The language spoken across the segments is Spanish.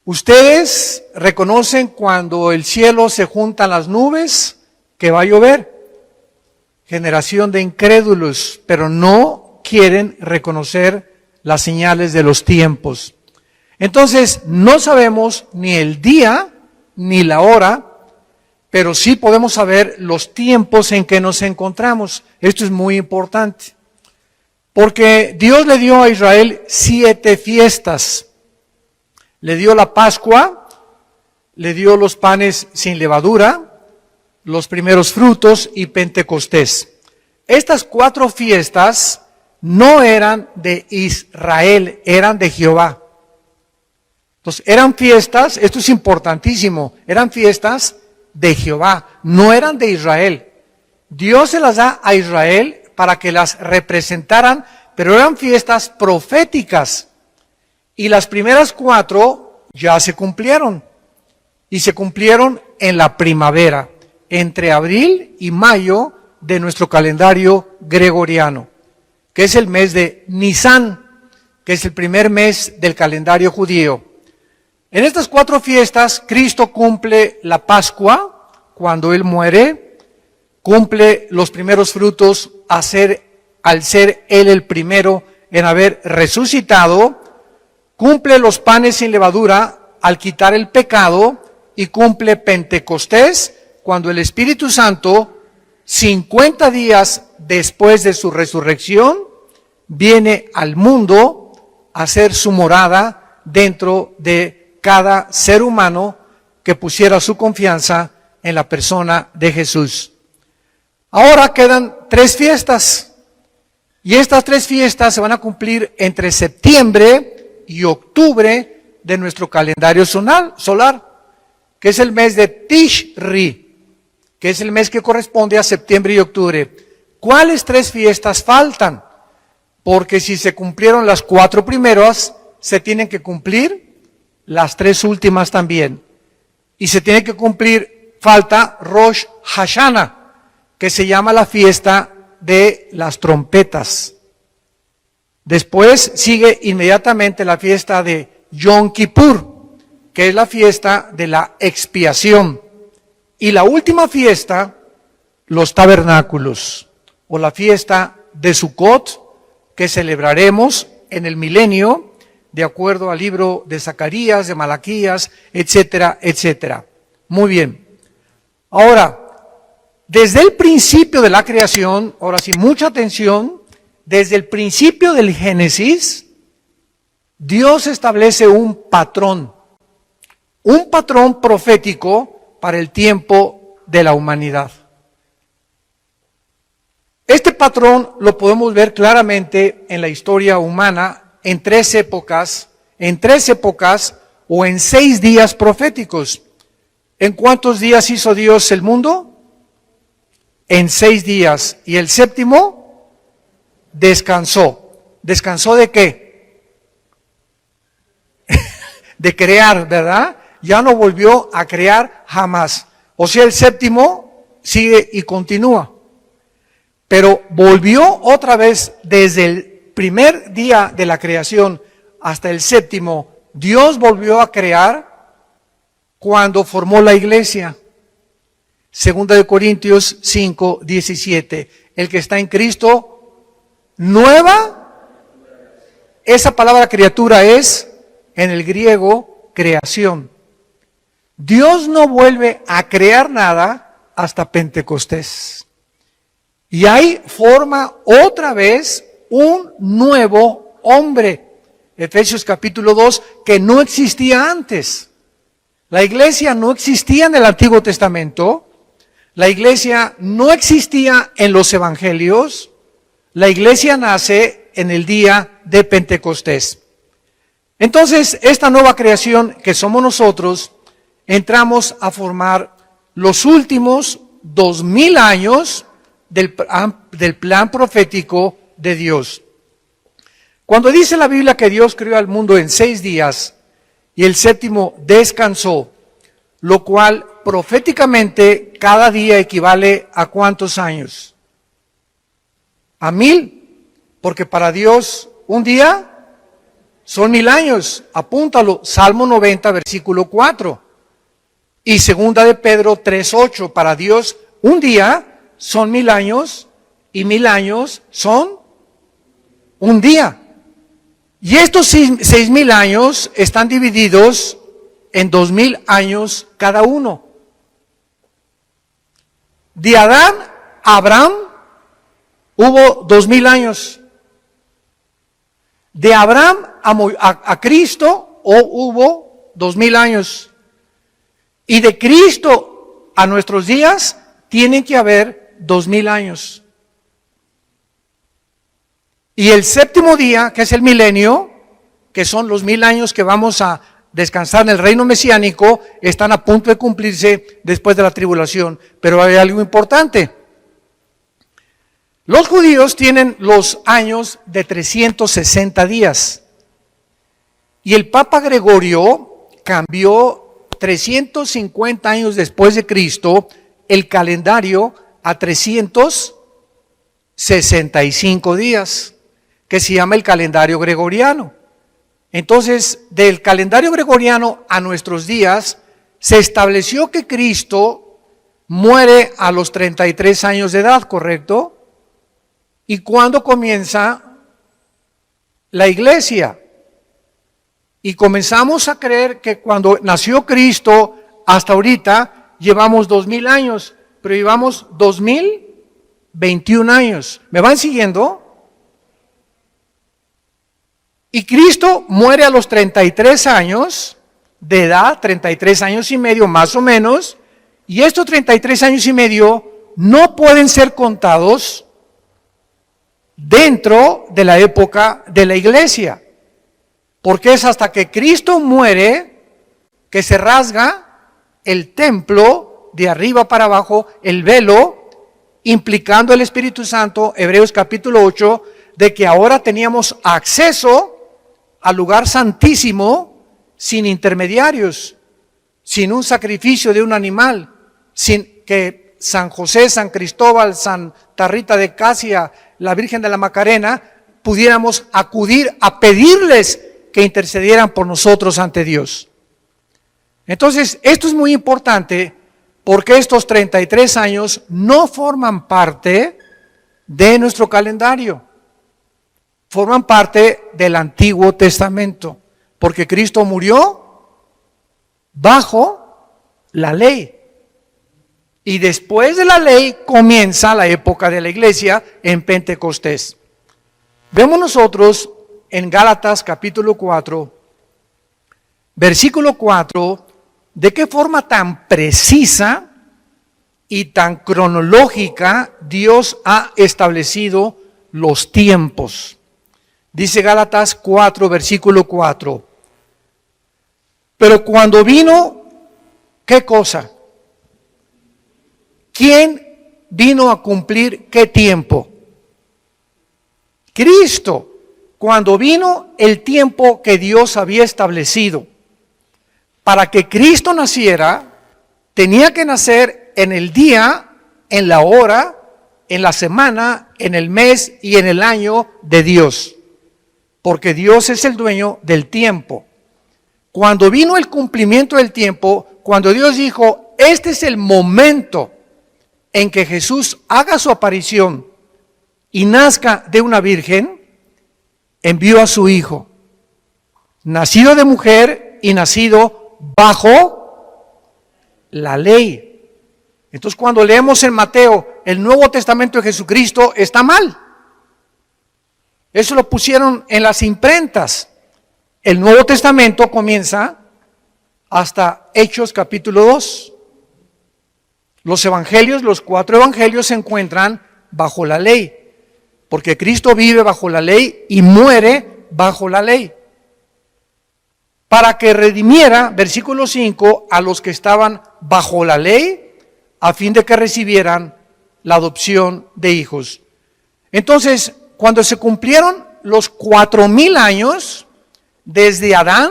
Ustedes reconocen cuando el cielo se juntan las nubes que va a llover. Generación de incrédulos, pero no quieren reconocer las señales de los tiempos. Entonces, no sabemos ni el día ni la hora, pero sí podemos saber los tiempos en que nos encontramos. Esto es muy importante, porque Dios le dio a Israel 7 fiestas. Le dio la Pascua, le dio los panes sin levadura, los primeros frutos y Pentecostés. Estas 4 fiestas no eran de Israel, eran de Jehová. Entonces, eran fiestas, esto es importantísimo, eran fiestas de Jehová, no eran de Israel. Dios se las da a Israel para que las representaran, pero eran fiestas proféticas. Y las primeras 4 ya se cumplieron. Y se cumplieron en la primavera, entre abril y mayo de nuestro calendario gregoriano, que es el mes de Nisan, que es el primer mes del calendario judío. En estas 4 fiestas, Cristo cumple la Pascua, cuando Él muere, cumple los primeros frutos al ser Él el primero en haber resucitado, cumple los panes sin levadura al quitar el pecado y cumple Pentecostés cuando el Espíritu Santo, 50 días después de su resurrección, viene al mundo a hacer su morada dentro de cada ser humano que pusiera su confianza en la persona de Jesús. Ahora quedan 3 fiestas y estas 3 fiestas se van a cumplir entre septiembre y octubre de nuestro calendario solar, que es el mes de Tishri, que es el mes que corresponde a septiembre y octubre. ¿Cuáles 3 fiestas faltan? Porque si se cumplieron las 4 primeras, se tienen que cumplir las 3 últimas también. Y se tiene que cumplir, falta Rosh Hashanah, que se llama la fiesta de las trompetas. Después sigue inmediatamente la fiesta de Yom Kippur, que es la fiesta de la expiación. Y la última fiesta, los tabernáculos, o la fiesta de Sukkot, que celebraremos en el milenio, de acuerdo al libro de Zacarías, de Malaquías, etcétera, etcétera. Muy bien. Ahora, desde el principio de la creación, ahora sí, mucha atención, desde el principio del Génesis, Dios establece un patrón profético para el tiempo de la humanidad. Este patrón lo podemos ver claramente en la historia humana en 3 épocas, o en 6 días proféticos. ¿En cuántos días hizo Dios el mundo? En 6 días. ¿Y el séptimo? Descansó. ¿Descansó de qué? De crear, ¿verdad? Ya no volvió a crear jamás. O sea, el séptimo sigue y continúa. Pero volvió otra vez desde el primer día de la creación hasta el séptimo. Dios volvió a crear cuando formó la iglesia. 2 de Corintios 5, 17. El que está en Cristo, nueva, esa palabra criatura es, en el griego, creación. Dios no vuelve a crear nada hasta Pentecostés. Y ahí forma otra vez un nuevo hombre. Efesios capítulo 2, que no existía antes. La iglesia no existía en el Antiguo Testamento. La iglesia no existía en los evangelios. La iglesia nace en el día de Pentecostés. Entonces, esta nueva creación que somos nosotros, entramos a formar los últimos 2000 años del plan profético de Dios. Cuando dice la Biblia que Dios creó al mundo en 6 días y el séptimo descansó, lo cual proféticamente cada día equivale a ¿cuántos años? A 1000, porque para Dios un día son 1000 años. Apúntalo, Salmo 90, versículo 4. Y segunda de Pedro 3:8. Para Dios, un día son 1000 años y 1000 años son un día. Y estos 6000 años están divididos en 2000 años cada uno. De Adán a Abraham hubo 2000 años. De Abraham a Cristo hubo 2000 años. Y de Cristo a nuestros días tienen que haber 2000 años. Y el séptimo día, que es el milenio, que son los 1000 años que vamos a descansar en el reino mesiánico, están a punto de cumplirse después de la tribulación. Pero hay algo importante. Los judíos tienen los años de 360 días. Y el Papa Gregorio cambió 350 años después de Cristo el calendario a 365 días, que se llama el calendario gregoriano. Entonces, del calendario gregoriano a nuestros días, se estableció que Cristo muere a los 33 años de edad, ¿correcto? ¿Y cuándo comienza la iglesia? Y comenzamos a creer que cuando nació Cristo hasta ahorita llevamos 2000 años, pero llevamos 2021 años. ¿Me van siguiendo? Y Cristo muere a los 33 años de edad, 33 años y medio más o menos, y estos 33 años y medio no pueden ser contados dentro de la época de la iglesia, porque es hasta que Cristo muere que se rasga el templo de arriba para abajo, el velo, implicando el Espíritu Santo, Hebreos capítulo 8, de que ahora teníamos acceso al lugar santísimo sin intermediarios, sin un sacrificio de un animal, sin que San José, San Cristóbal, Santa Rita de Casia, la Virgen de la Macarena, pudiéramos acudir a pedirles que intercedieran por nosotros ante Dios. Entonces, esto es muy importante porque estos 33 años no forman parte de nuestro calendario. Forman parte del Antiguo Testamento, porque Cristo murió bajo la ley. Y después de la ley comienza la época de la iglesia en Pentecostés. Vemos nosotros en Gálatas capítulo 4, versículo 4, de qué forma tan precisa y tan cronológica Dios ha establecido los tiempos. Dice Gálatas 4, versículo 4. Pero cuando vino, ¿qué cosa? ¿Quién vino a cumplir qué tiempo? Cristo. Cuando vino el tiempo que Dios había establecido. Para que Cristo naciera, tenía que nacer en el día, en la hora, en la semana, en el mes y en el año de Dios. Porque Dios es el dueño del tiempo. Cuando vino el cumplimiento del tiempo, cuando Dios dijo, este es el momento en que Jesús haga su aparición y nazca de una virgen, envió a su Hijo, nacido de mujer y nacido bajo la ley. Entonces, cuando leemos en Mateo el Nuevo Testamento de Jesucristo, está mal. Eso lo pusieron en las imprentas. El Nuevo Testamento comienza hasta Hechos capítulo 2. Los evangelios, los 4 evangelios se encuentran bajo la ley, porque Cristo vive bajo la ley y muere bajo la ley, para que redimiera, versículo 5, a los que estaban bajo la ley, a fin de que recibieran la adopción de hijos. Entonces, cuando se cumplieron los 4000 años desde Adán,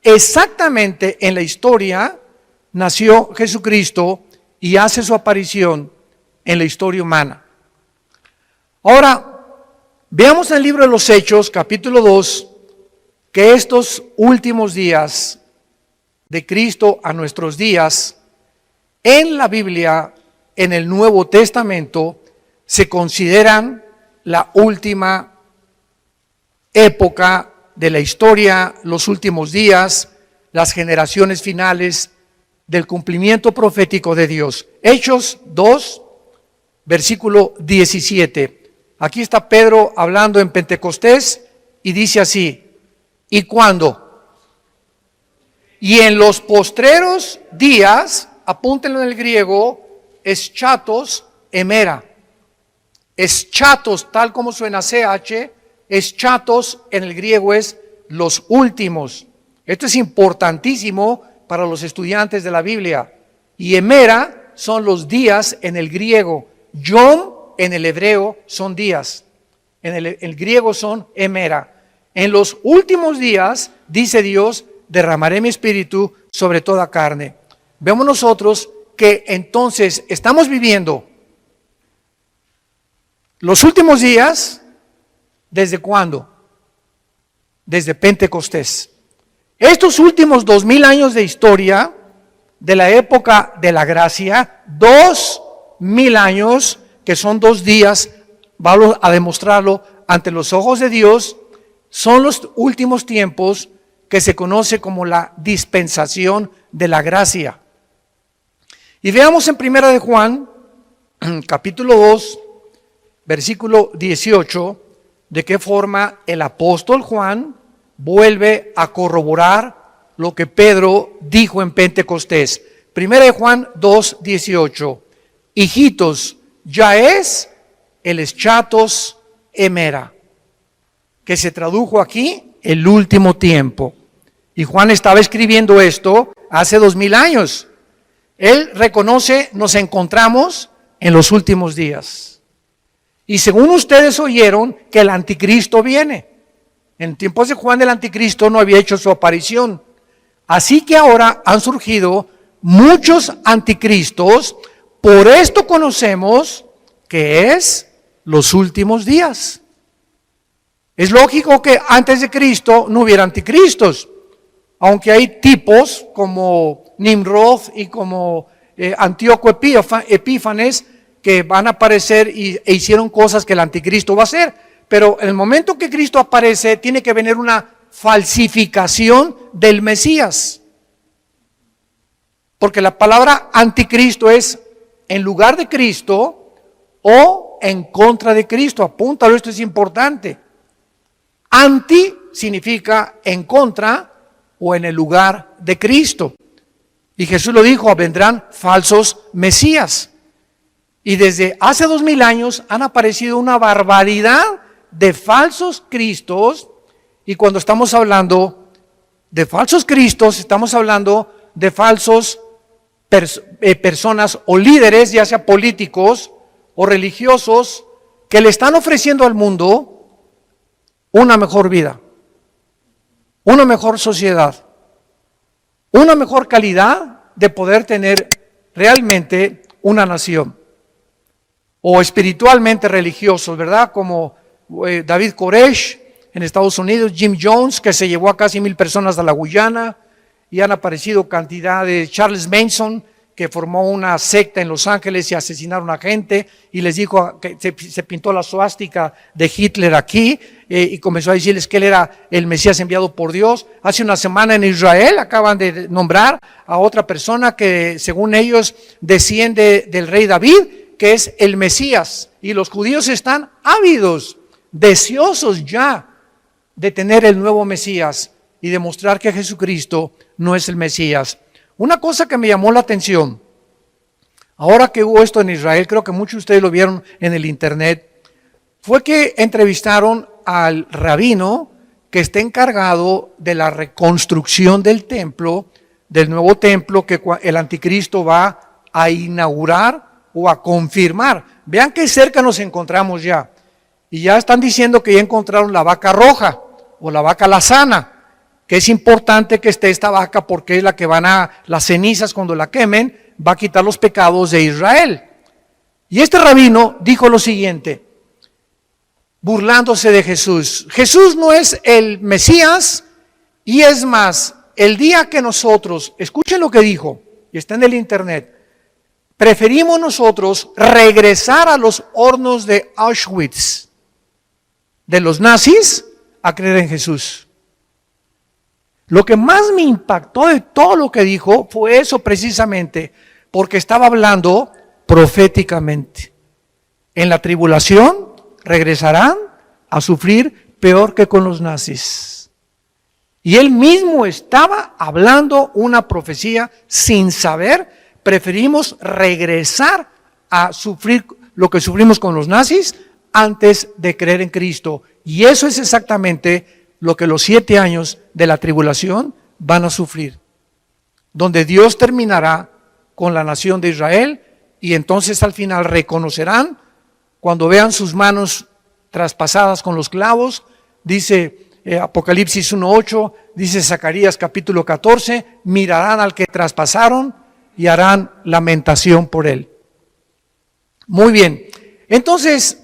exactamente en la historia nació Jesucristo y hace su aparición en la historia humana. Ahora, veamos el libro de los Hechos, capítulo 2, que estos últimos días de Cristo a nuestros días, en la Biblia, en el Nuevo Testamento, se consideran la última época de la historia, los últimos días, las generaciones finales del cumplimiento profético de Dios. Hechos 2, versículo 17. Aquí está Pedro hablando en Pentecostés y dice así: ¿y cuándo? Y en los postreros días, apúntenlo en el griego, eschatos emera. Eschatos, tal como suena CH, eschatos en el griego es los últimos. Esto es importantísimo para los estudiantes de la Biblia. Y emera son los días en el griego. Yom en el hebreo son días. En el griego son emera. En los últimos días, dice Dios, derramaré mi espíritu sobre toda carne. Vemos nosotros que entonces estamos viviendo los últimos días. ¿Desde cuándo? Desde Pentecostés. Estos últimos 2000 años de historia de la época de la gracia, 2000 años, que son 2 días, vamos a demostrarlo ante los ojos de Dios, son los últimos tiempos que se conoce como la dispensación de la gracia. Y veamos en Primera de Juan, capítulo 2, versículo 18, de qué forma el apóstol Juan vuelve a corroborar lo que Pedro dijo en Pentecostés. Primera de Juan 2, 18. Hijitos, ya es el eschatos emera, que se tradujo aquí el último tiempo. Y Juan estaba escribiendo esto hace 2000 años. Él reconoce, nos encontramos en los últimos días. Y según ustedes oyeron que el anticristo viene. En tiempos de Juan el anticristo no había hecho su aparición. Así que ahora han surgido muchos anticristos. Por esto conocemos que es los últimos días. Es lógico que antes de Cristo no hubiera anticristos. Aunque hay tipos como Nimrod y como Antíoco Epífanes que van a aparecer e hicieron cosas que el anticristo va a hacer. Pero en el momento que Cristo aparece, tiene que venir una falsificación del Mesías. Porque la palabra anticristo es en lugar de Cristo o en contra de Cristo. Apúntalo, esto es importante. Anti significa en contra o en el lugar de Cristo. Y Jesús lo dijo, vendrán falsos mesías. Y desde hace 2000 años han aparecido una barbaridad de falsos cristos. Y cuando estamos hablando de falsos cristos, estamos hablando de falsos personas o líderes, ya sea políticos o religiosos, que le están ofreciendo al mundo una mejor vida, una mejor sociedad, una mejor calidad de poder tener realmente una nación. O espiritualmente religiosos, ¿verdad? Como David Koresh en Estados Unidos, Jim Jones, que se llevó a casi 1000 personas a la Guyana, y han aparecido cantidad de Charles Manson, que formó una secta en Los Ángeles y asesinaron a gente, y les dijo que se pintó la suástica de Hitler aquí, y comenzó a decirles que él era el Mesías enviado por Dios. Hace una semana en Israel acaban de nombrar a otra persona que según ellos desciende del rey David, que es el Mesías, y los judíos están ávidos, deseosos ya de tener el nuevo Mesías y demostrar que Jesucristo no es el Mesías. Una cosa que me llamó la atención, ahora que hubo esto en Israel, creo que muchos de ustedes lo vieron en el internet, fue que entrevistaron al rabino que está encargado de la reconstrucción del templo, del nuevo templo que el anticristo va a inaugurar o a confirmar. Vean qué cerca nos encontramos ya. Y ya están diciendo que ya encontraron la vaca roja o la vaca lazana, que es importante que esté esta vaca porque es la que las cenizas cuando la quemen, va a quitar los pecados de Israel. Y este rabino dijo lo siguiente, burlándose de Jesús. Jesús no es el Mesías Y es más, el día que nosotros, escuchen lo que dijo, y está en el internet, preferimos nosotros regresar a los hornos de Auschwitz de los nazis a creer en Jesús. Lo que más me impactó de todo lo que dijo fue eso precisamente, porque estaba hablando proféticamente. En la tribulación regresarán a sufrir peor que con los nazis. Y él mismo estaba hablando una profecía sin saber. Preferimos regresar a sufrir lo que sufrimos con los nazis antes de creer en Cristo. Y eso es exactamente lo que los 7 años de la tribulación van a sufrir, donde Dios terminará con la nación de Israel, y entonces al final reconocerán, cuando vean sus manos traspasadas con los clavos, dice Apocalipsis 1:8, dice Zacarías capítulo 14, mirarán al que traspasaron y harán lamentación por él. Muy bien, entonces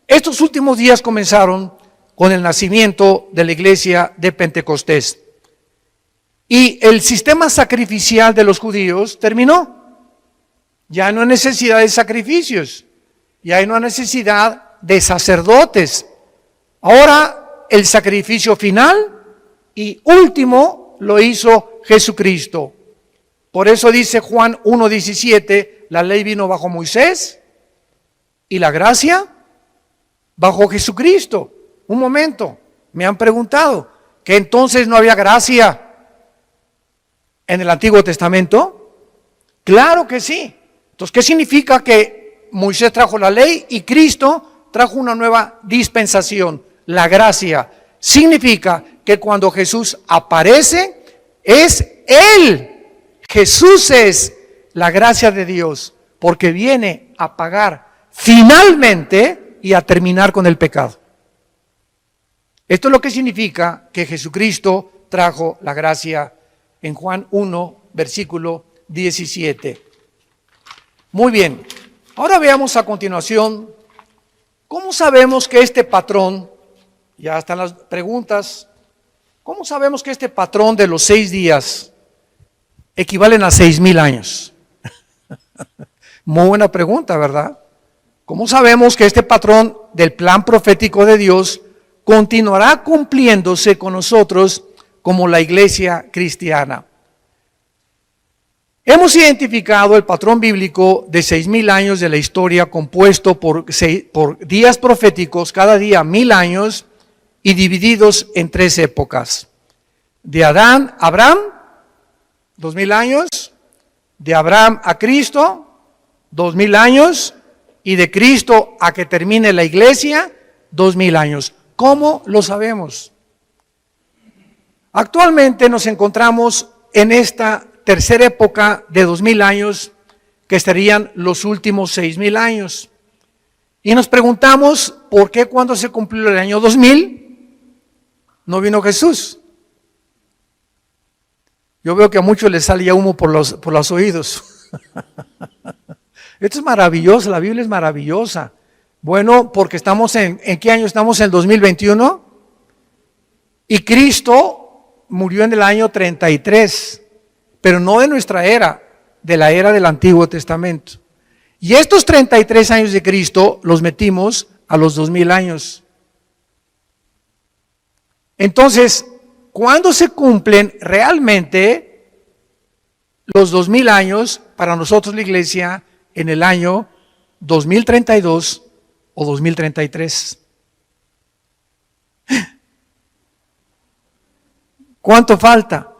estos últimos días comenzaron con el nacimiento de la iglesia de Pentecostés. Y el sistema sacrificial de los judíos terminó. Ya no hay necesidad de sacrificios, ya no hay necesidad de sacerdotes. Ahora el sacrificio final y último lo hizo Jesucristo. Por eso dice Juan 1:17, la ley vino bajo Moisés y la gracia bajo Jesucristo. Un momento, me han preguntado, ¿que entonces no había gracia en el Antiguo Testamento? Claro que sí. Entonces, ¿qué significa que Moisés trajo la ley y Cristo trajo una nueva dispensación? La gracia significa que cuando Jesús aparece, es Él. Jesús es la gracia de Dios, porque viene a pagar finalmente y a terminar con el pecado. Esto es lo que significa que Jesucristo trajo la gracia en Juan 1, versículo 17. Muy bien, ahora veamos a continuación, ¿cómo sabemos que este patrón, ya están las preguntas, cómo sabemos que este patrón de los 6 días equivalen a 6,000 años? Muy buena pregunta, ¿verdad? ¿Cómo sabemos que este patrón del plan profético de Dios continuará cumpliéndose con nosotros como la iglesia cristiana? Hemos identificado el patrón bíblico de 6,000 años de la historia, compuesto por días proféticos, cada día 1,000 años, y divididos en 3 épocas. De Adán a Abraham, 2,000 años. De Abraham a Cristo, 2,000 años. Y de Cristo a que termine la iglesia, 2,000 años. ¿Cómo lo sabemos? Actualmente nos encontramos en esta tercera época de 2,000 años, que serían los últimos 6,000 años. Y nos preguntamos, ¿por qué cuando se cumplió el año 2000 no vino Jesús? Yo veo que a muchos les salía humo por los oídos. Esto es maravilloso, la Biblia es maravillosa. Bueno, porque estamos ¿en qué año estamos? En el 2021. Y Cristo murió en el año 33, pero no de nuestra era, de la era del Antiguo Testamento. Y estos 33 años de Cristo los metimos a los 2,000 años. Entonces, ¿cuándo se cumplen realmente los 2,000 años para nosotros la iglesia? En el año 2032 o 2033. ¿Cuánto falta?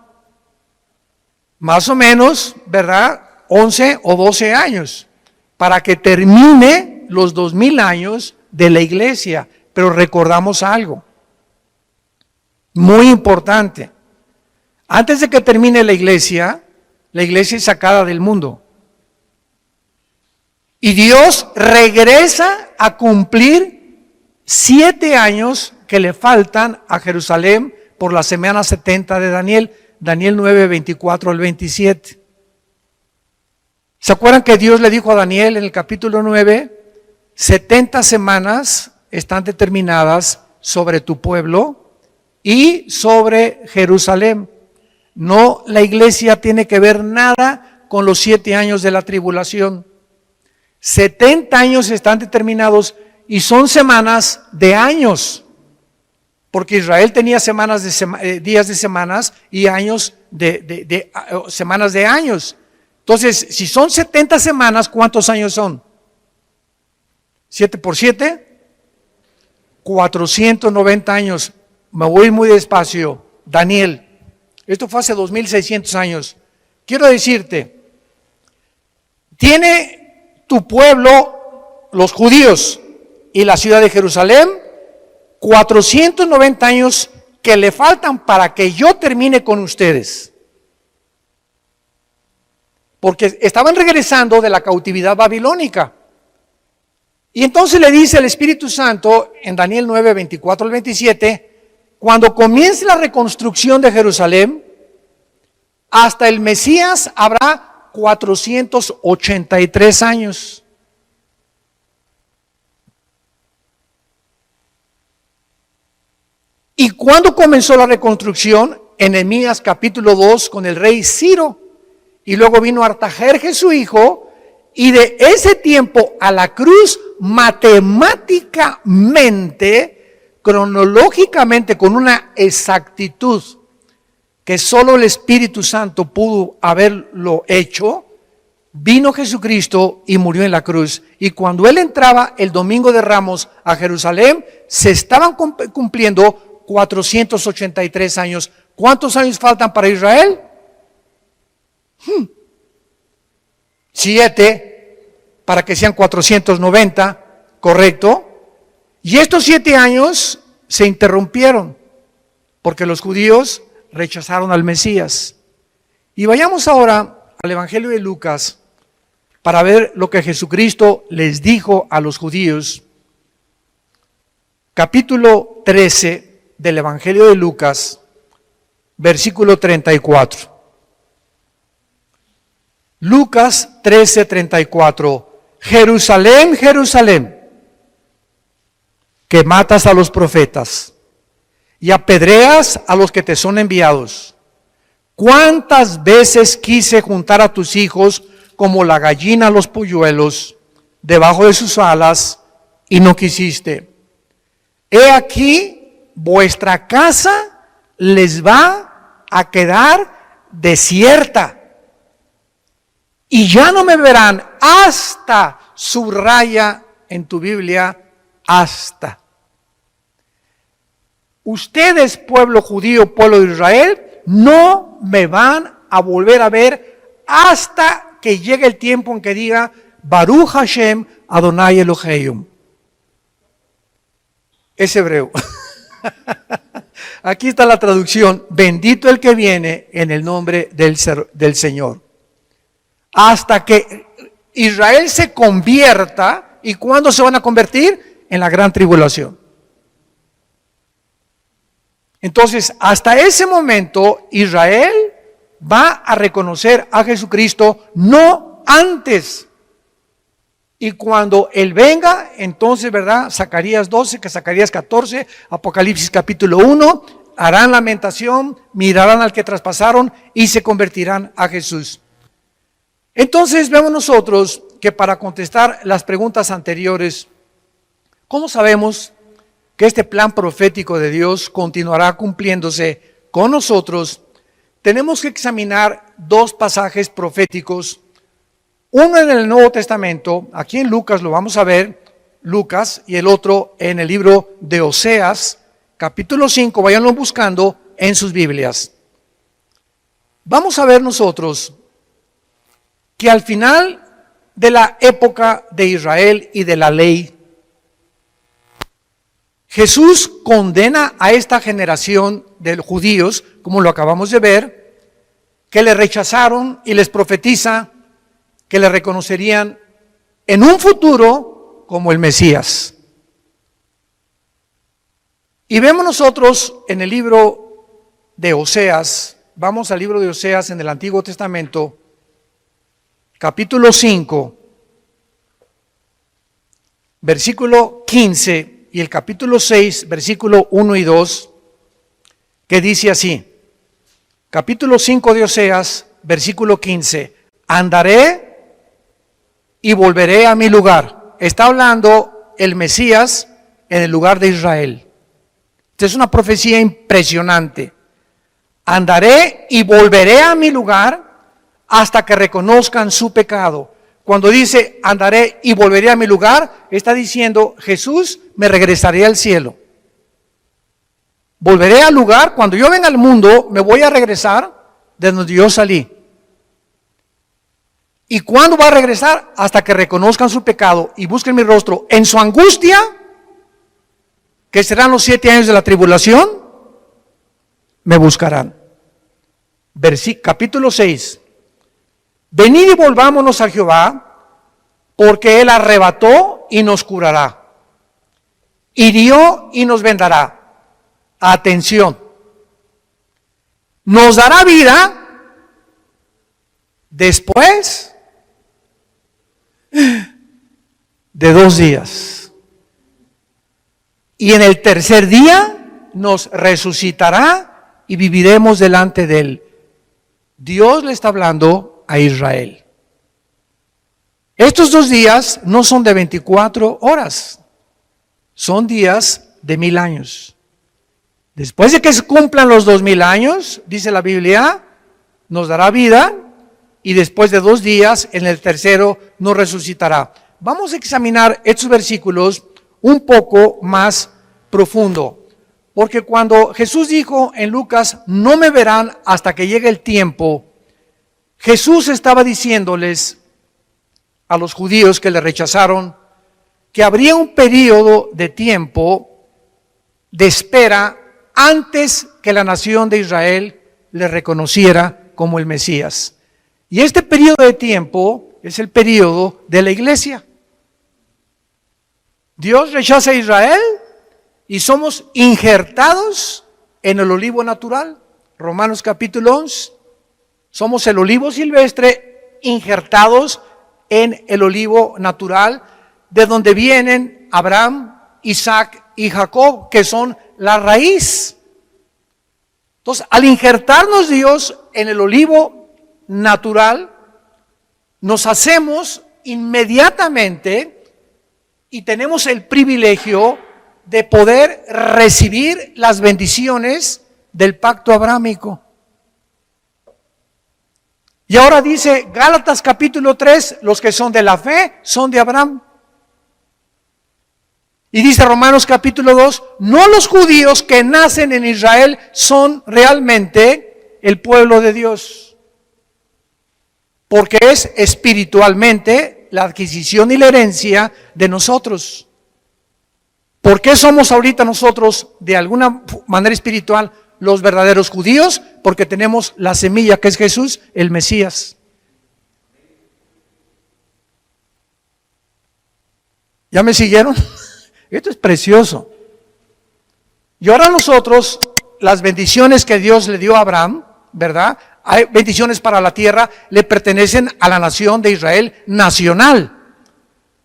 Más o menos, ¿verdad? 11 o 12 años para que termine los 2,000 años de la iglesia. Pero recordamos algo muy importante. Antes de que termine la iglesia es sacada del mundo. Y Dios regresa a cumplir 7 años que le faltan a Jerusalén por la semana 70 de Daniel. Daniel 9, 24 al 27. ¿Se acuerdan que Dios le dijo a Daniel en el capítulo 9? 70 semanas están determinadas sobre tu pueblo y sobre Jerusalén. No, la iglesia tiene que ver nada con los 7 años de la tribulación. 70 años están determinados y son semanas de años, porque Israel tenía semanas de días de semanas y años de semanas de años. Entonces, si son 70 semanas, ¿cuántos años son? 7 por 7, 490 años. Me voy muy despacio. Daniel, esto fue hace 2600 años. Quiero decirte, tiene tu pueblo, los judíos y la ciudad de Jerusalén, 490 años que le faltan para que yo termine con ustedes. Porque estaban regresando de la cautividad babilónica. Y entonces le dice el Espíritu Santo en Daniel 9, 24 al 27, cuando comience la reconstrucción de Jerusalén, hasta el Mesías habrá 483 años. ¿Y cuándo comenzó la reconstrucción? En Nehemías capítulo 2 con el rey Ciro. Y luego vino Artajerjes su hijo, y de ese tiempo a la cruz, matemáticamente, cronológicamente, con una exactitud que solo el Espíritu Santo pudo haberlo hecho, vino Jesucristo y murió en la cruz. Y cuando Él entraba el domingo de Ramos a Jerusalén, se estaban cumpliendo 483 años. ¿Cuántos años faltan para Israel? 7, para que sean 490, correcto. Y estos 7 años se interrumpieron porque los judíos rechazaron al Mesías. Y vayamos ahora al Evangelio de Lucas para ver lo que Jesucristo les dijo a los judíos. Capítulo 13 del Evangelio de Lucas, versículo 34. Lucas 13:34. Jerusalén, Jerusalén, que matas a los profetas y apedreas a los que te son enviados. ¿Cuántas veces quise juntar a tus hijos como la gallina a los polluelos debajo de sus alas y no quisiste? He aquí, vuestra casa les va a quedar desierta. Y ya no me verán hasta, subraya en tu Biblia, hasta. Ustedes, pueblo judío, pueblo de Israel, no me van a volver a ver hasta que llegue el tiempo en que diga, Baruch Hashem Adonai Elohim. Es hebreo. Aquí está la traducción, bendito el que viene en el nombre del Señor. Hasta que Israel se convierta. ¿Y cuándo se van a convertir? En la gran tribulación. Entonces, hasta ese momento, Israel va a reconocer a Jesucristo, no antes. Y cuando Él venga, entonces, ¿verdad? Zacarías 12, que Zacarías 14, Apocalipsis capítulo 1, harán lamentación, mirarán al que traspasaron y se convertirán a Jesús. Entonces vemos nosotros que para contestar las preguntas anteriores, ¿cómo sabemos que este plan profético de Dios continuará cumpliéndose con nosotros? Tenemos que examinar 2 pasajes proféticos, uno en el Nuevo Testamento, aquí en Lucas lo vamos a ver, Lucas, y el otro en el libro de Oseas, capítulo 5, váyanlo buscando en sus Biblias. Vamos a ver nosotros que al final de la época de Israel y de la ley, Jesús condena a esta generación de judíos, como lo acabamos de ver, que le rechazaron y les profetiza que le reconocerían en un futuro como el Mesías. Y vemos nosotros en el libro de Oseas, vamos al libro de Oseas en el Antiguo Testamento, capítulo 5, versículo 15 y el capítulo 6, versículo 1 y 2, que dice así, capítulo 5 de Oseas, versículo 15, andaré y volveré a mi lugar. Está hablando el Mesías en el lugar de Israel. Esta es una profecía impresionante. Andaré y volveré a mi lugar hasta que reconozcan su pecado. Cuando dice andaré y volveré a mi lugar, está diciendo Jesús, me regresaré al cielo. Volveré al lugar, cuando yo venga al mundo, me voy a regresar de donde yo salí. ¿Y cuándo va a regresar? Hasta que reconozcan su pecado y busquen mi rostro en su angustia, que serán los 7 años de la tribulación, me buscarán. Capítulo 6. Venid y volvámonos a Jehová, porque Él arrebató y nos curará, hirió y nos vendará. Atención, nos dará vida después de 2 días. Y en el tercer día nos resucitará y viviremos delante de Él. Dios le está hablando a Israel. Estos 2 días no son de 24 horas, son días de 1000 años. Después de que se cumplan los 2000 años, dice la Biblia, nos dará vida y después de 2 días, en el tercero, nos resucitará. Vamos a examinar estos versículos un poco más profundo. Porque cuando Jesús dijo en Lucas, no me verán hasta que llegue el tiempo, Jesús estaba diciéndoles a los judíos que le rechazaron que habría un periodo de tiempo de espera antes que la nación de Israel le reconociera como el Mesías. Y este periodo de tiempo es el periodo de la iglesia. Dios rechaza a Israel y somos injertados en el olivo natural. Romanos capítulo 11. Somos el olivo silvestre injertados en el olivo natural, de donde vienen Abraham, Isaac y Jacob, que son la raíz. Entonces, al injertarnos Dios en el olivo natural, nos hacemos inmediatamente y tenemos el privilegio de poder recibir las bendiciones del pacto abrámico. Y ahora dice Gálatas capítulo 3, los que son de la fe son de Abraham. Y dice Romanos capítulo 2, no los judíos que nacen en Israel son realmente el pueblo de Dios, porque es espiritualmente la adquisición y la herencia de nosotros. ¿Por qué somos ahorita nosotros de alguna manera espiritual los verdaderos judíos? Porque tenemos la semilla que es Jesús, el Mesías. ¿Ya me siguieron? Esto es precioso. Y ahora nosotros, las bendiciones que Dios le dio a Abraham, ¿verdad? Hay bendiciones para la tierra, le pertenecen a la nación de Israel nacional.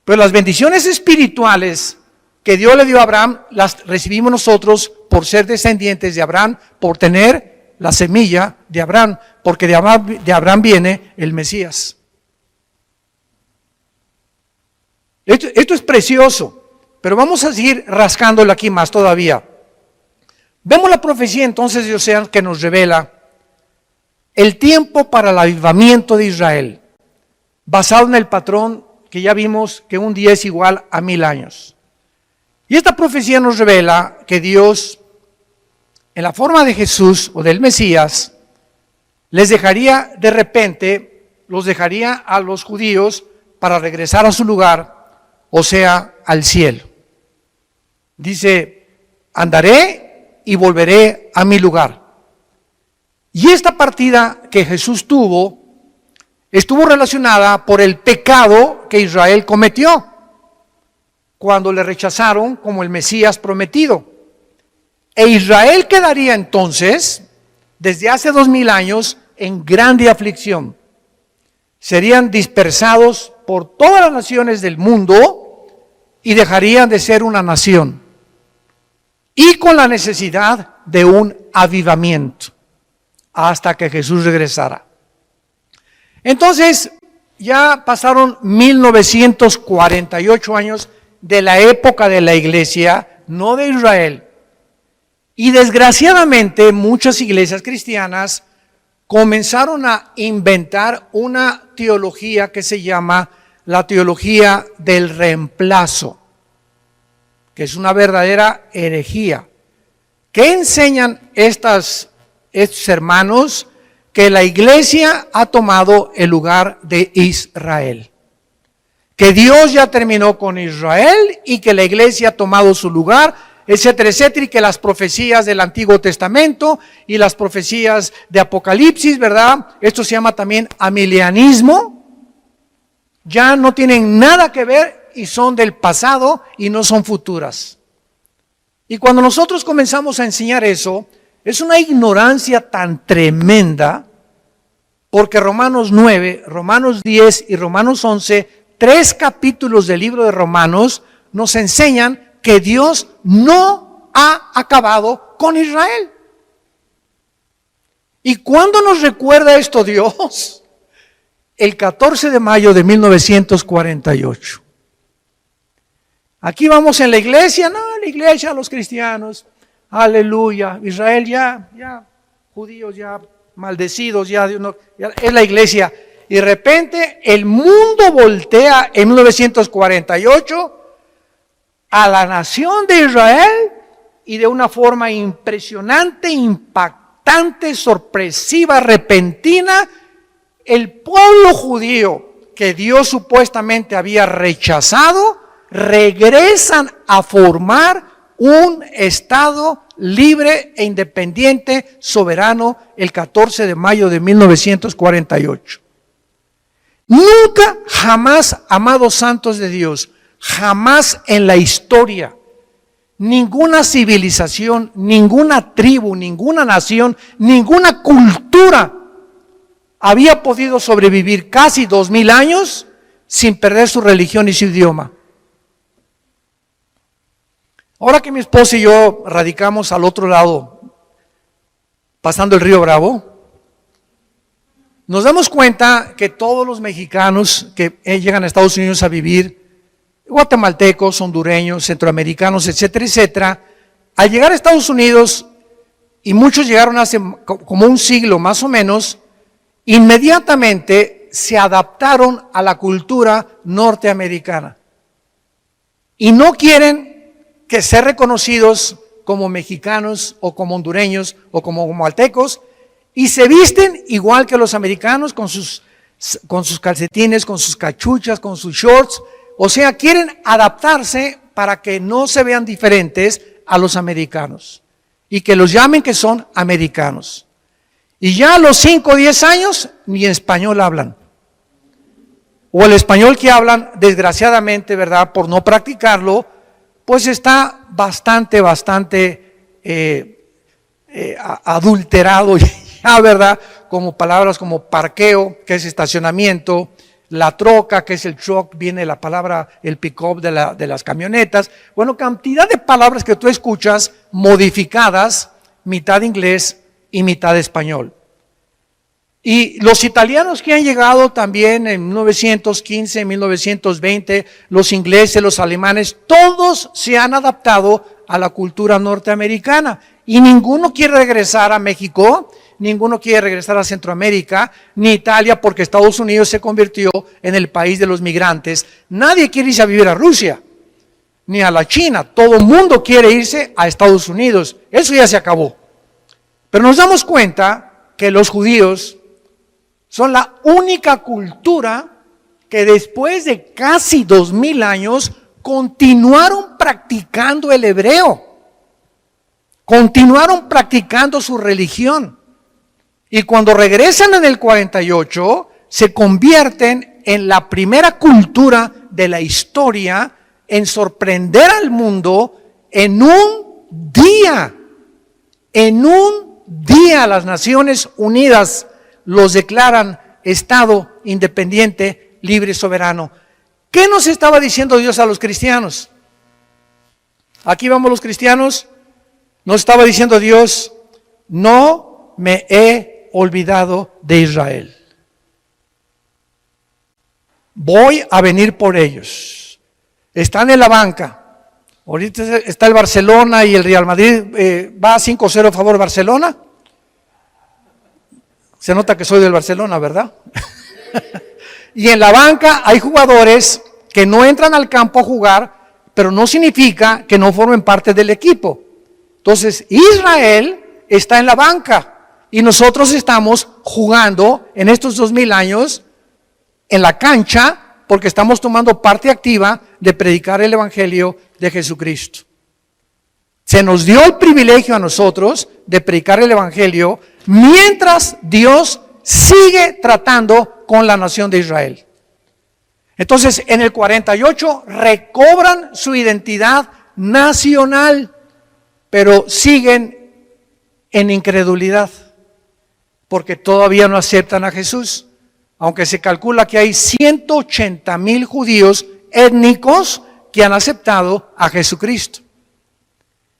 Pero las bendiciones espirituales que Dios le dio a Abraham, las recibimos nosotros por ser descendientes de Abraham, por tener la semilla de Abraham, porque de Abraham viene el Mesías. Esto es precioso. Pero vamos a seguir rascándolo aquí más todavía. Vemos la profecía entonces de Oseas que nos revela el tiempo para el avivamiento de Israel, basado en el patrón que ya vimos que un día es igual a 1000 años. Y esta profecía nos revela que Dios, en la forma de Jesús o del Mesías, les dejaría de repente, los dejaría a los judíos para regresar a su lugar, o sea, al cielo. Dice, andaré y volveré a mi lugar. Y esta partida que Jesús tuvo, estuvo relacionada por el pecado que Israel cometió, cuando le rechazaron como el Mesías prometido. E Israel quedaría entonces, desde hace 2000 años, en grande aflicción. Serían dispersados por todas las naciones del mundo y dejarían de ser una nación. y con la necesidad de un avivamiento hasta que Jesús regresara. Entonces, ya pasaron 1948 años de la época de la iglesia, no de Israel. Y desgraciadamente muchas iglesias cristianas comenzaron a inventar una teología que se llama la teología del reemplazo, que es una verdadera herejía. ¿Qué enseñan estos hermanos? Que la iglesia ha tomado el lugar de Israel, que Dios ya terminó con Israel y que la iglesia ha tomado su lugar, etcétera, etcétera, y que las profecías del Antiguo Testamento y las profecías de Apocalipsis, ¿verdad? Esto se llama también amilianismo, ya no tienen nada que ver y son del pasado y no son futuras. Y cuando nosotros comenzamos a enseñar eso, es una ignorancia tan tremenda, porque Romanos 9, Romanos 10 y Romanos 11, 3 capítulos del libro de Romanos, nos enseñan que Dios no ha acabado con Israel. ¿Y cuándo nos recuerda esto Dios? El 14 de mayo de 1948. Aquí vamos en la iglesia, los cristianos, aleluya, Israel ya, judíos ya maldecidos, ya es la iglesia. Y de repente el mundo voltea en 1948 a la nación de Israel y de una forma impresionante, impactante, sorpresiva, repentina, el pueblo judío que Dios supuestamente había rechazado, regresan a formar un Estado libre e independiente, soberano, el 14 de mayo de 1948. Nunca, jamás, amados santos de Dios, jamás en la historia, ninguna civilización, ninguna tribu, ninguna nación, ninguna cultura había podido sobrevivir casi 2000 años sin perder su religión y su idioma. Ahora que mi esposa y yo radicamos al otro lado, pasando el río Bravo, nos damos cuenta que todos los mexicanos que llegan a Estados Unidos a vivir, guatemaltecos, hondureños, centroamericanos, etcétera, etcétera, al llegar a Estados Unidos, y muchos llegaron hace como un siglo más o menos, inmediatamente se adaptaron a la cultura norteamericana. Y no quieren que ser reconocidos como mexicanos o como hondureños o como guatemaltecos, y se visten igual que los americanos con sus calcetines, con sus cachuchas, con sus shorts. O sea, quieren adaptarse para que no se vean diferentes a los americanos y que los llamen que son americanos. Y ya a los 5 o 10 años ni español hablan. O el español que hablan, desgraciadamente, ¿verdad? Por no practicarlo, pues está bastante adulterado ya, ¿verdad? Como palabras como parqueo, que es estacionamiento, la troca, que es el truck, viene la palabra, el pick-up de las camionetas. Bueno, cantidad de palabras que tú escuchas modificadas, mitad inglés y mitad español. Y los italianos que han llegado también en 1915, 1920, los ingleses, los alemanes, todos se han adaptado a la cultura norteamericana. Y ninguno quiere regresar a México, ninguno quiere regresar a Centroamérica, ni Italia, porque Estados Unidos se convirtió en el país de los migrantes. Nadie quiere irse a vivir a Rusia, ni a la China. Todo el mundo quiere irse a Estados Unidos. Eso ya se acabó. Pero nos damos cuenta que los judíos son la única cultura que después de casi 2000 años continuaron practicando el hebreo. Continuaron practicando su religión. Y cuando regresan en el 48, se convierten en la primera cultura de la historia en sorprender al mundo en un día. En un día las Naciones Unidas los declaran Estado independiente, libre y soberano. ¿Qué nos estaba diciendo Dios a los cristianos? Aquí vamos los cristianos, ¿No estaba diciendo Dios, no me he olvidado de Israel? Voy a venir por ellos. Están en la banca. Ahorita está el Barcelona y el Real Madrid. Va 5-0 a favor de Barcelona. Se nota que soy del Barcelona, ¿verdad? Y en la banca hay jugadores que no entran al campo a jugar, pero no significa que no formen parte del equipo. Entonces, Israel está en la banca y nosotros estamos jugando en estos 2000 años en la cancha porque estamos tomando parte activa de predicar el Evangelio de Jesucristo. Se nos dio el privilegio a nosotros de predicar el Evangelio mientras Dios sigue tratando con la nación de Israel. Entonces, en el 48 recobran su identidad nacional, pero siguen en incredulidad, porque todavía no aceptan a Jesús. Aunque se calcula que hay 180,000 judíos étnicos que han aceptado a Jesucristo.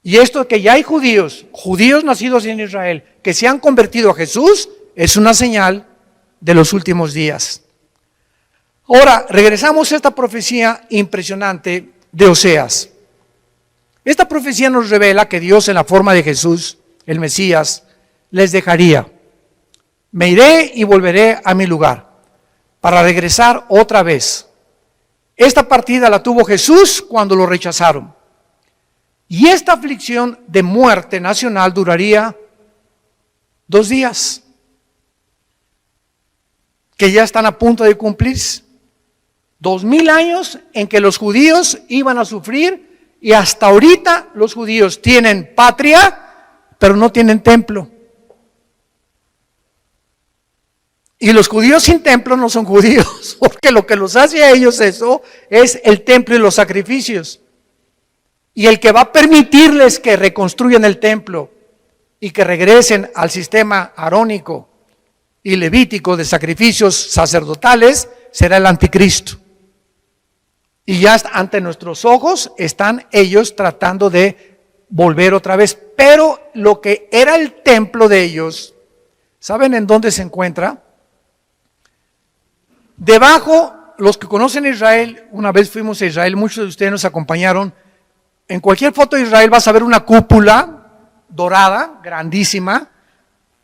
Y esto que ya hay judíos nacidos en Israel, que se han convertido a Jesús, es una señal de los últimos días. Ahora, regresamos a esta profecía impresionante de Oseas. Esta profecía nos revela que Dios, en la forma de Jesús, el Mesías, les dejaría. Me iré y volveré a mi lugar para regresar otra vez. Esta partida la tuvo Jesús cuando lo rechazaron. Y esta aflicción de muerte nacional duraría 2 días, que ya están a punto de cumplirse. 2000 años en que los judíos iban a sufrir, y hasta ahorita los judíos tienen patria, pero no tienen templo. Y los judíos sin templo no son judíos, porque lo que los hace a ellos eso es el templo y los sacrificios. Y el que va a permitirles que reconstruyan el templo y que regresen al sistema arónico y levítico de sacrificios sacerdotales será el anticristo. Y ya ante nuestros ojos están ellos tratando de volver otra vez. Pero lo que era el templo de ellos, ¿saben en dónde se encuentra? Debajo, los que conocen Israel, una vez fuimos a Israel, muchos de ustedes nos acompañaron. En cualquier foto de Israel vas a ver una cúpula dorada, grandísima,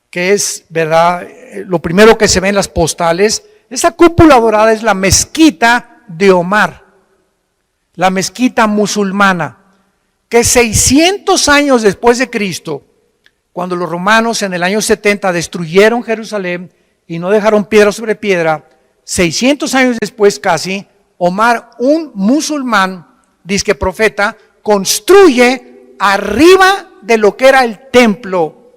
que es, ¿verdad?, lo primero que se ve en las postales. Esa cúpula dorada es la mezquita de Omar, la mezquita musulmana, que 600 años después de Cristo, cuando los romanos en el año 70 destruyeron Jerusalén y no dejaron piedra sobre piedra, 600 años después casi, Omar, un musulmán, disque profeta, construye arriba de lo que era el templo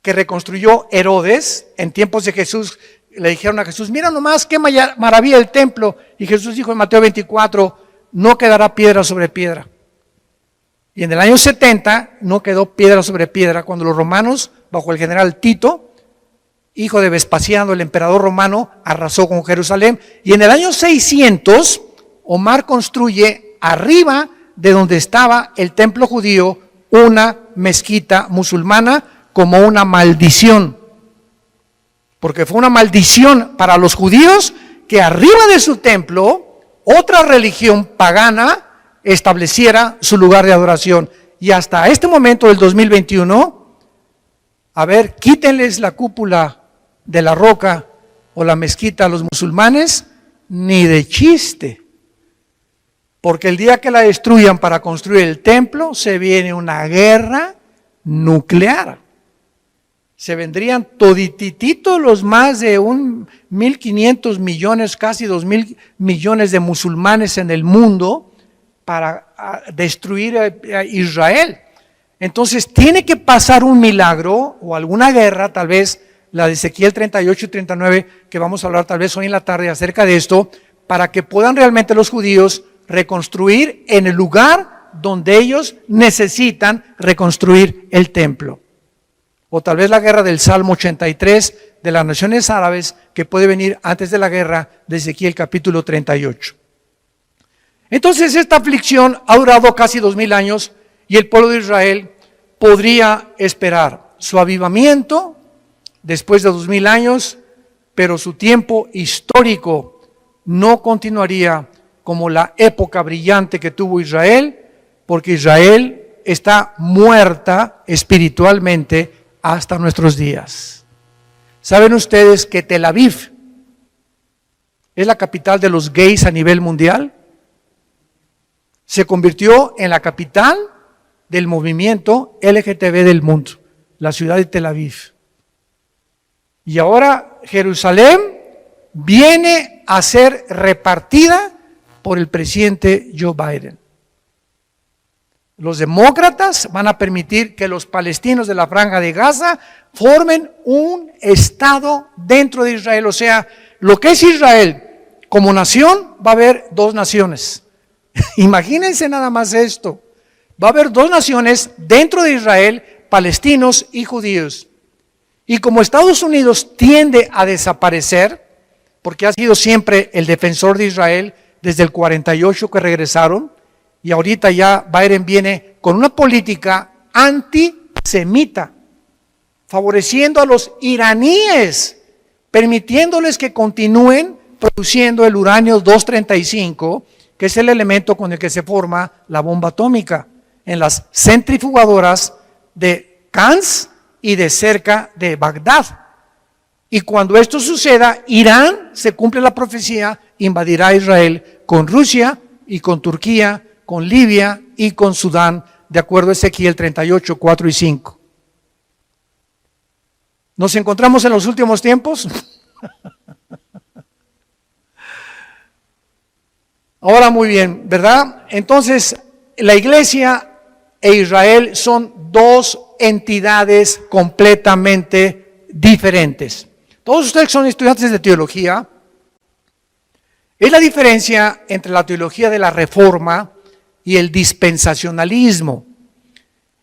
que reconstruyó Herodes en tiempos de Jesús. Le dijeron a Jesús, mira nomás qué maravilla el templo. Y Jesús dijo en Mateo 24, no quedará piedra sobre piedra. Y en el año 70 no quedó piedra sobre piedra cuando los romanos, bajo el general Tito, hijo de Vespasiano, el emperador romano, arrasó con Jerusalén. Y en el año 600, Omar construye arriba de donde estaba el templo judío una mezquita musulmana como una maldición. Porque fue una maldición para los judíos que arriba de su templo otra religión pagana estableciera su lugar de adoración. Y hasta este momento del 2021, a ver, quítenles la cúpula de la roca o la mezquita a los musulmanes, ni de chiste. Porque el día que la destruyan para construir el templo, se viene una guerra nuclear. Se vendrían toditititos los más de 1.500 millones, casi 2.000 millones de musulmanes en el mundo para destruir a Israel. Entonces tiene que pasar un milagro o alguna guerra, tal vez la de Ezequiel 38 y 39, que vamos a hablar tal vez hoy en la tarde acerca de esto, para que puedan realmente los judíos reconstruir en el lugar donde ellos necesitan reconstruir el templo. O tal vez la guerra del Salmo 83 de las naciones árabes, que puede venir antes de la guerra de Ezequiel capítulo 38. Entonces esta aflicción ha durado casi 2000 años y el pueblo de Israel podría esperar su avivamiento después de 2000 años, pero su tiempo histórico no continuaría como la época brillante que tuvo Israel, porque Israel está muerta espiritualmente hasta nuestros días. ¿Saben ustedes que Tel Aviv es la capital de los gays a nivel mundial? Se convirtió en la capital del movimiento LGTB del mundo, la ciudad de Tel Aviv. Y ahora Jerusalén viene a ser repartida por el presidente Joe Biden. Los demócratas van a permitir que los palestinos de la Franja de Gaza formen un estado dentro de Israel. O sea, lo que es Israel como nación, va a haber dos naciones. Imagínense nada más esto. Va a haber dos naciones dentro de Israel, palestinos y judíos. Y como Estados Unidos tiende a desaparecer, porque ha sido siempre el defensor de Israel desde el 48 que regresaron, y ahorita ya Biden viene con una política antisemita, favoreciendo a los iraníes, permitiéndoles que continúen produciendo el uranio 235, que es el elemento con el que se forma la bomba atómica, en las centrifugadoras de Cannes y de cerca de Bagdad. Y cuando esto suceda, Irán, se cumple la profecía, invadirá Israel con Rusia y con Turquía, con Libia y con Sudán, de acuerdo a Ezequiel 38, 4 y 5. ¿Nos encontramos en los últimos tiempos? Ahora muy bien, ¿verdad? Entonces, la iglesia e Israel son dos entidades completamente diferentes. Todos ustedes que son estudiantes de teología, es la diferencia entre la teología de la Reforma y el dispensacionalismo.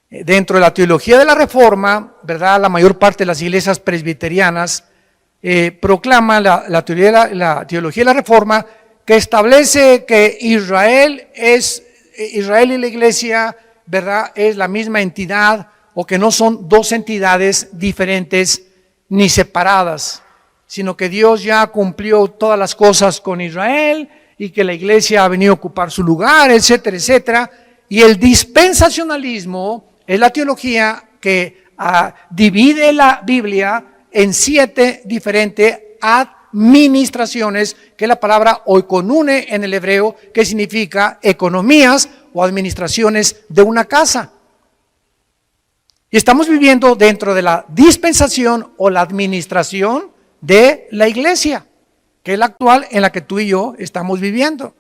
Dentro de la teología de la Reforma, ¿verdad?, la mayor parte de las iglesias presbiterianas proclaman la teología de la Reforma, que establece que Israel y la iglesia, ¿verdad?, es la misma entidad, o que no son dos entidades diferentes ni separadas, sino que Dios ya cumplió todas las cosas con Israel y que la iglesia ha venido a ocupar su lugar, etcétera, etcétera. Y el dispensacionalismo es la teología que divide la Biblia en 7 diferentes administraciones, que es la palabra oikonune en el hebreo, que significa economías o administraciones de una casa. Y estamos viviendo dentro de la dispensación o la administración de la iglesia, que es la actual en la que tú y yo estamos viviendo.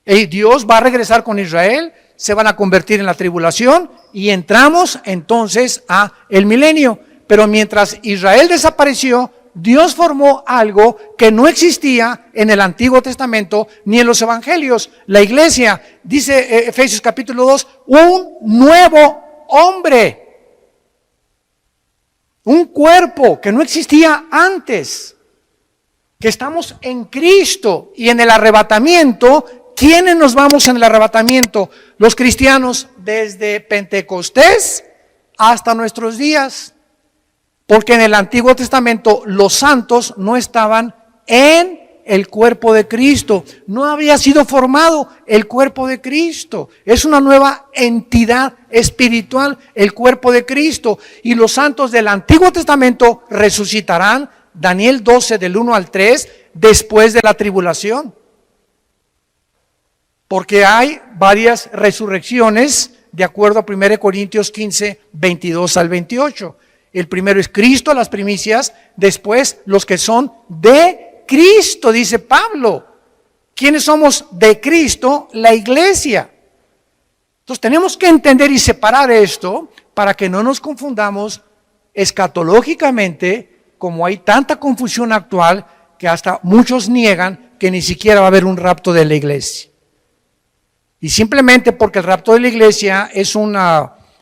Y Dios va a regresar con Israel, se van a convertir en la tribulación y entramos entonces a el milenio. Pero mientras Israel desapareció, Dios formó algo que no existía en el Antiguo Testamento ni en los Evangelios. La iglesia, dice Efesios capítulo 2, un nuevo hombre. Un cuerpo que no existía antes, que estamos en Cristo. Y en el arrebatamiento, ¿quiénes nos vamos en el arrebatamiento? Los cristianos desde Pentecostés hasta nuestros días. Porque en el Antiguo Testamento los santos no estaban en el cuerpo de Cristo. No había sido formado el cuerpo de Cristo. Es una nueva entidad espiritual, el cuerpo de Cristo. Y los santos del Antiguo Testamento resucitarán, Daniel 12 del 1 al 3, después de la tribulación. Porque hay varias resurrecciones, de acuerdo a 1 Corintios 15, 22 al 28. El primero es Cristo, las primicias, después los que son de Cristo, dice Pablo. ¿Quiénes somos de Cristo? La iglesia. Entonces tenemos que entender y separar esto para que no nos confundamos escatológicamente, como hay tanta confusión actual que hasta muchos niegan que ni siquiera va a haber un rapto de la iglesia. Y simplemente porque el rapto de la iglesia es un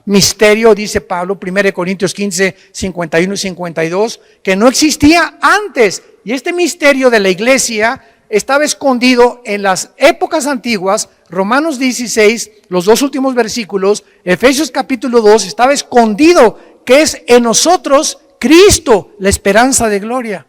misterio, dice Pablo, 1 Corintios 15, 51 y 52, que no existía antes. Y este misterio de la iglesia estaba escondido en las épocas antiguas, Romanos 16, los dos últimos versículos, Efesios capítulo 2, estaba escondido, que es en nosotros Cristo, la esperanza de gloria.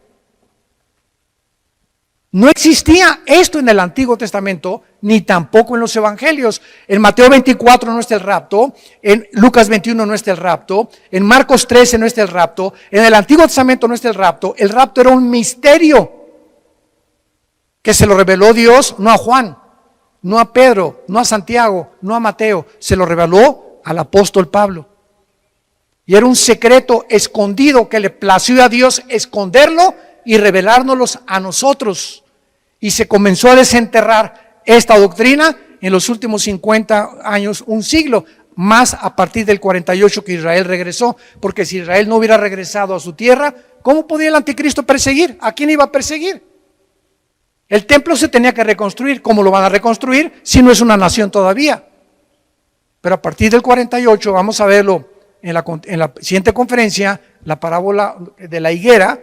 No existía esto en el Antiguo Testamento, ni tampoco en los Evangelios. En Mateo 24 no está el rapto, en Lucas 21 no está el rapto, en Marcos 13 no está el rapto, en el Antiguo Testamento no está el rapto. El rapto era un misterio que se lo reveló Dios, no a Juan, no a Pedro, no a Santiago, no a Mateo, se lo reveló al apóstol Pablo. Y era un secreto escondido que le plació a Dios esconderlo y revelárnoslos a nosotros. Y se comenzó a desenterrar esta doctrina en los últimos 50 años, un siglo, más a partir del 48 que Israel regresó. Porque si Israel no hubiera regresado a su tierra, ¿cómo podía el anticristo perseguir? ¿A quién iba a perseguir? El templo se tenía que reconstruir. ¿Cómo lo van a reconstruir si no es una nación todavía? Pero a partir del 48, vamos a verlo en la siguiente conferencia, la parábola de la higuera,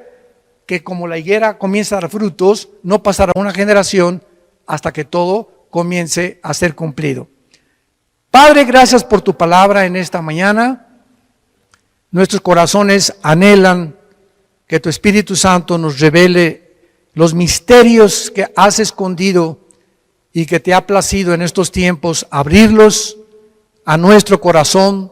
que como la higuera comienza a dar frutos, no pasará una generación hasta que todo comience a ser cumplido. Padre, gracias por tu palabra en esta mañana. Nuestros corazones anhelan que tu Espíritu Santo nos revele los misterios que has escondido y que te ha placido en estos tiempos abrirlos a nuestro corazón